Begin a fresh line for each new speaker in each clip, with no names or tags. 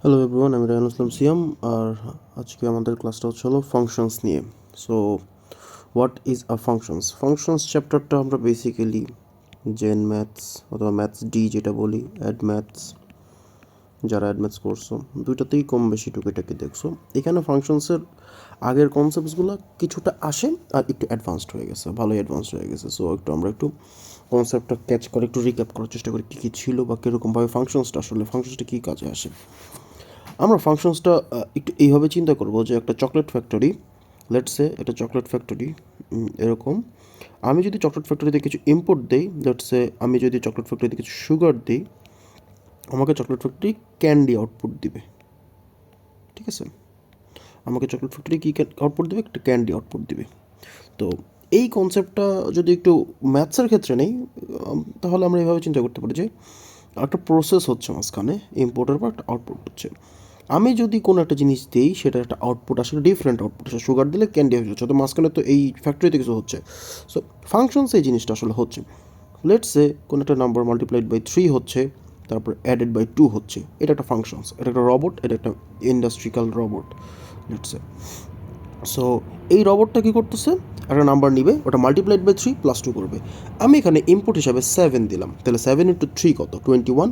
Hello everyone, আমি রায়হানুল ইসলাম সিয়াম। আর আজকে আমাদের ক্লাসটা হলো ফাংশনস নিয়ে। So what is a functions চ্যাপ্টারটা আমরা বেসিক্যালি জেন ম্যাথস অথবা ম্যাথস ডি যেটা বলি, অ্যাড ম্যাথস, যারা অ্যাড ম্যাথস করছো দুইটাতেই কম বেশি টুকিটাকি দেখছো। এখানে ফাংশনসের আগের কনসেপ্টসগুলো কিছুটা আসে আর একটু অ্যাডভান্সড হয়ে গেছে, ভালোই অ্যাডভান্সড হয়ে গেছে। সো আমরা একটু কনসেপ্টটা ক্যাচ করে একটু রিক্যাপ করার চেষ্টা করি কী কী ছিল বা কীরকমভাবে ফাংশনসটা কী কাজে আসে। আমরা ফাংশনসটা একটু এইভাবে চিন্তা করব যে একটা চকলেট ফ্যাক্টরি, লেটসে এটা চকলেট ফ্যাক্টরি এরকম। আমি যদি চকলেট ফ্যাক্টরিতে কিছু ইম্পোর্ট দিই, লেটসে আমি যদি চকলেট ফ্যাক্টরিতে কিছু সুগার দিই, আমাকে চকলেট ফ্যাক্টরি ক্যান্ডি আউটপুট দিবে। ঠিক আছে, আমাকে চকলেট ফ্যাক্টরি কী আউটপুট দেবে? একটা ক্যান্ডি আউটপুট দিবে। তো এই কনসেপ্টটা যদি একটু ম্যাথসের ক্ষেত্রে নেই, তাহলে আমরা এইভাবে চিন্তা করতে পারি যে একটা প্রসেস হচ্ছে মাঝখানে, ইম্পোর্টের পর একটা আউটপুট হচ্ছে। আমি যদি কোনো একটা জিনিস দিই, সেটা একটা আউটপুট আসলে ডিফারেন্ট আউটপুট আসে। সুগার দিলে ক্যান্ডি হয়ে যাচ্ছে, তো মাঝখানে তো এই ফ্যাক্টরিতে কিছু হচ্ছে। সো ফাংশনস এই জিনিসটা আসলে হচ্ছে, লেটসে কোনো একটা নাম্বার মাল্টিপ্লাইড বাই 3 হচ্ছে, তারপর অ্যাডেড বাই 2 হচ্ছে। এটা একটা ফাংশনস, এটা একটা রবট, এটা একটা ইন্ডাস্ট্রিয়াল রবট লেটসে। সো এই রবটটা কী করতেছে? একটা নাম্বার নিবে, ওটা মাল্টিপ্লাইড বাই 3 প্লাস 2 করবে। আমি এখানে ইনপুট হিসাবে 7 দিলাম, তাহলে 7 ইন্টু 3 কত? 21।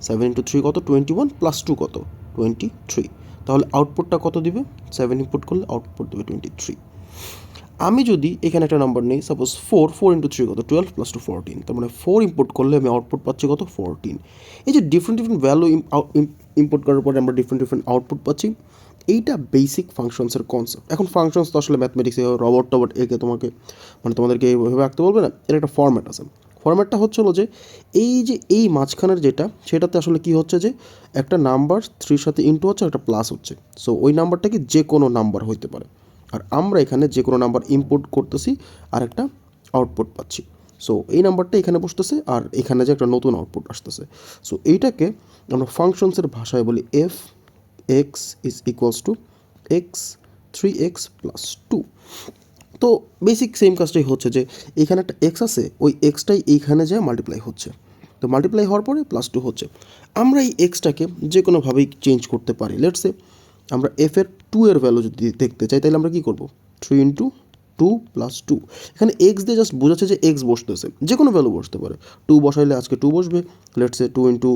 7 ইন্টু 3 কত? 21 প্লাস 2 কত? 23। তাহলে আউটপুটটা কত দিবে? 7 ইনপুট করলে আউটপুট দেবে 23। আমি যদি এখানে একটা নাম্বার নিই, সাপোজ 4 ইন্টু 3 কত? 12 প্লাস 2 14। তার মানে 4 ইনপুট করলে আমি আউটপুট পাচ্ছি কত? 14। এই যে ডিফারেন্ট ভ্যালু ইনপুট করার পরে আমরা ডিফারেন্ট আউটপুট পাচ্ছি, এইটা বেসিক ফাংশনসের কনসেপ্ট। এখন ফাংশনস তো আসলে ম্যাথমেটিক্স রবট টবট একে তোমাদেরকে এইভাবে আঁকতে বলবে না, এর একটা ফর্ম্যাট আছে। ফর্ম্যাটটা হলো যে এই মাঝখানের যেটা, সেটাতে আসলে কি হচ্ছে যে একটা নাম্বার 3 সাথে ইন্টু হচ্ছে, একটা প্লাস হচ্ছে। সো ওই নাম্বারটা কি যে কোনো নাম্বার হইতে পারে, আর আমরা এখানে যে কোনো নাম্বার ইনপুট করতেছি আর একটা আউটপুট পাচ্ছি। সো এই নাম্বারটা এখানে বসতেছে আর এখানে যে একটা নতুন আউটপুট আসতেছে। সো এইটাকে আমরা ফাংশনসের ভাষায় বলি F x is equals two x 3x plus 2। তো বেসিক সেম কাজটাই হচ্ছে যে এখানে একটা এক্স আছে, ওই এক্সটাই এইখানে যায় মাল্টিপ্লাই হচ্ছে। তো মাল্টিপ্লাই হওয়ার পরে প্লাস 2 হচ্ছে। আমরা এই এক্সটাকে যে কোনোভাবেই চেঞ্জ করতে পারি। লেটসে আমরা এফ এর 2 এর ভ্যালু যদি দেখতে চাই, তাহলে আমরা কী করবো? 3 ইন্টু 2 প্লাস 2। এখানে এক্স দিয়ে জাস্ট বোঝাচ্ছে যে এক্স বসতেছে, যে কোনো ভ্যালু বসতে পারে। 2 বসাইলে আজকে 2 বসবে। লেটসে 2 ইন্টু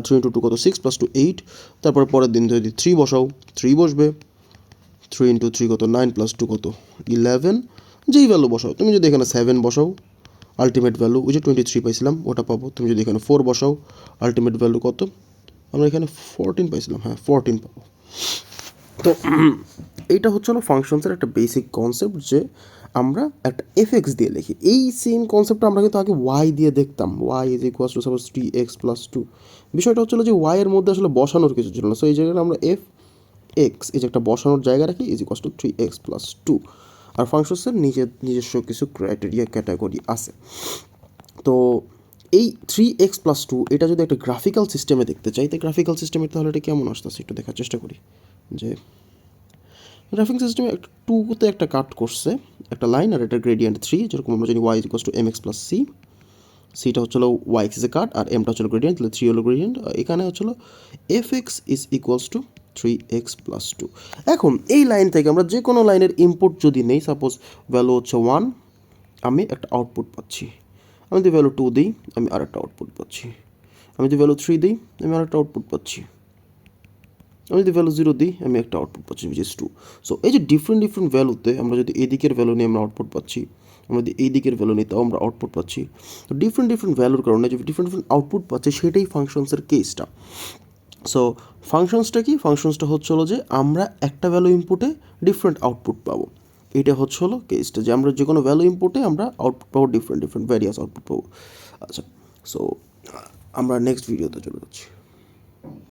3 ইন্টু 2 কত? 6 প্লাস 2 8। তারপরে পরের দিন যদি 3 বসাও, 3 বসবে। 3 ইন্টু 3 কত? 9 প্লাস 2 কত? 11। যেই ভ্যালু বসাও, তুমি যদি এখানে 7 বসাও, আলটিমেট ভ্যালু ওই যে 23 পাইছিলাম ওটা পাবো। তুমি যদি এখানে 4 বসাও, আলটিমেট ভ্যালু কত? আমরা এখানে 14 পাইছিলাম, হ্যাঁ 14 পাবো। তো এইটা হলো ফাংশনসের একটা বেসিক কনসেপ্ট, যে আমরা একটা এফএক্স দিয়ে লিখি। এই সেম কনসেপ্টটা আমরা কিন্তু আগে ওয়াই দিয়ে দেখতাম, y is equals to suppose 3x plus 2। বিষয়টা হচ্ছিলো যে ওয়াই এর মধ্যে আসলে বসানোর কিছু ছিল না। সো এই জায়গায় আমরা এফ এক্স এই যে একটা বসানোর জায়গা রাখি, is equals two 3x plus 2। আর ফাংশনসের নিজস্ব কিছু ক্রাইটেরিয়া ক্যাটাগরি আছে। তো এই 3x প্লাস 2 এটা যদি একটা গ্রাফিক্যাল সিস্টেমে দেখতে চাই, তো গ্রাফিক্যাল সিস্টেমে তাহলে এটা কেমন আসতেছে একটু দেখার চেষ্টা করি। যে গ্রাফিক সিস্টেমে একটা 2তে একটা কাট করছে একটা লাইন, আর এটা গ্রেডিয়েন্ট 3, যেরকম আমরা জানি y is equals two mx plus c। সিটা হচ্ছিল y এক্স এ কাট, আর এমটা হচ্ছিল গ্রেডিয়েন্ট, তাহলে 3 হলো গ্রেডিয়েন্ট। এখানে হচ্ছিল fx is equals two 3x plus 2। এখন এই লাইন থেকে আমরা যে কোনো লাইনের ইনপুট যদি নেই, সাপোজ ভ্যালু হচ্ছে 1, আমি একটা আউটপুট পাচ্ছি। আমি যদি ভ্যালু 2 দিই, আমি আরেকটা আউটপুট পাচ্ছি। আমি যদি ভ্যালু 3 দিই, আমি আরেকটা আউটপুট পাচ্ছি। আমি যদি ভ্যালু 0 দিই, আমি একটা আউটপুট পাচ্ছি, উইচ ইজ 2। সো এই যে ডিফারেন্ট ভ্যালুতে আমরা যদি এই দিকের ভ্যালু নিয়ে আমরা আউটপুট পাচ্ছি, আমরা যদি এই দিকের ভ্যালু নিই তাও আমরা আউটপুট পাচ্ছি। তো ডিফারেন্ট ভ্যালুর কারণে যে ডিফারেন্ট আউটপুট পাচ্ছি, সেটাই ফাংশনসের কেসটা। সো ফাংশনসটা কি? ফাংশনসটা হলো যে আমরা একটা ভ্যালু ইনপুটে ডিফারেন্ট আউটপুট পাবো। এটা হলো কেসটা, যে আমরা যে কোনো ভ্যালু ইনপুটে আমরা আউটপুট পাবো ডিফারেন্ট ভ্যারিয়াস আউটপুট পাবো। আচ্ছা, সো আমরা নেক্সট ভিডিওতে চলে যাচ্ছি।